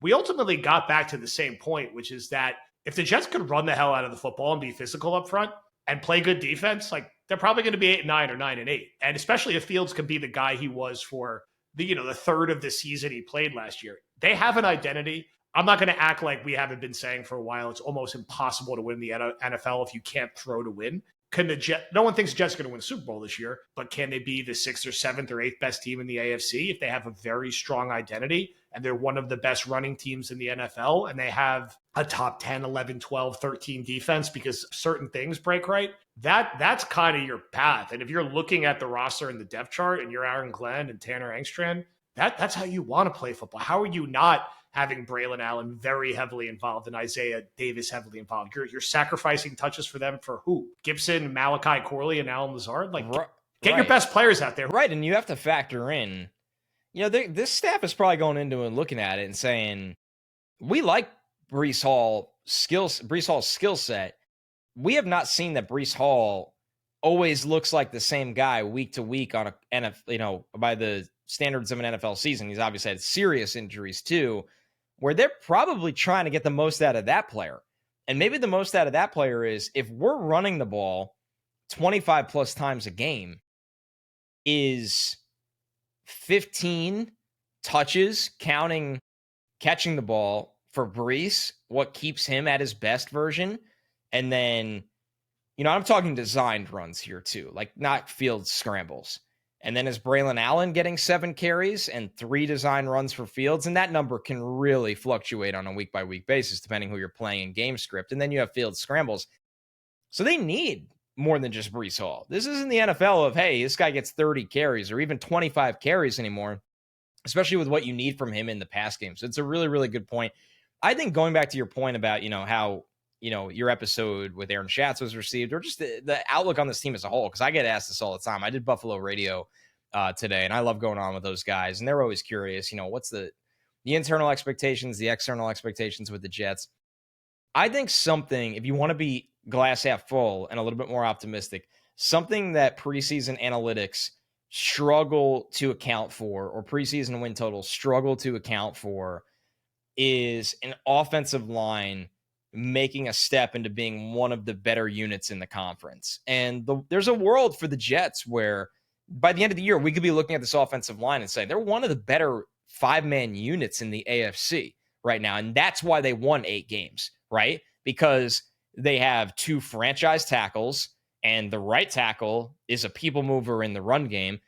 we ultimately got back to the same point, which is that if the Jets could run the hell out of the football and be physical up front and play good defense, like they're probably going to be 8-9 or 9-8. And especially if Fields can be the guy he was for the third of the season he played last year. They have an identity. I'm not going to act like we haven't been saying for a while it's almost impossible to win the NFL if you can't throw to win. No one thinks the Jets are going to win the Super Bowl this year, but can they be the sixth or seventh or eighth best team in the AFC if they have a very strong identity and they're one of the best running teams in the NFL and they have a top 10, 11, 12, 13 defense because certain things break right? That's kind of your path. And if you're looking at the roster and the depth chart and you're Aaron Glenn and Tanner Engstrand, that's how you want to play football. How are you not having Braylon Allen very heavily involved and Isaiah Davis heavily involved? You're sacrificing touches for them for who? Gibson, Malachi Corley, and Alan Lazard? Like, get your best players out there. Right, and you have to factor in, this staff is probably going into and looking at it and saying, we like Breece Hall's skill set. We have not seen that Breece Hall always looks like the same guy week to week on by the standards of an NFL season. He's obviously had serious injuries too, where they're probably trying to get the most out of that player. And maybe the most out of that player is if we're running the ball 25 plus times a game, is 15 touches counting catching the ball for Breece what keeps him at his best version. And then, I'm talking designed runs here too, like not field scrambles. And then is Braylon Allen getting 7 carries and 3 design runs for Fields? And that number can really fluctuate on a week-by-week basis, depending who you're playing in game script. And then you have Fields scrambles. So they need more than just Breece Hall. This isn't the NFL of, hey, this guy gets 30 carries or even 25 carries anymore, especially with what you need from him in the pass game. So it's a really, really good point. I think going back to your point about, how, your episode with Aaron Schatz was received, or just the outlook on this team as a whole, because I get asked this all the time. I did Buffalo Radio today, and I love going on with those guys, and they're always curious, what's the internal expectations, the external expectations with the Jets. I think something, if you want to be glass half full and a little bit more optimistic, something that preseason analytics struggle to account for, or preseason win totals struggle to account for, is an offensive line making a step into being one of the better units in the conference. And there's a world for the Jets where by the end of the year, we could be looking at this offensive line and saying they're one of the better 5-man units in the AFC right now. And that's why they won 8 games, right? Because they have 2 franchise tackles, and the right tackle is a people mover in the run game.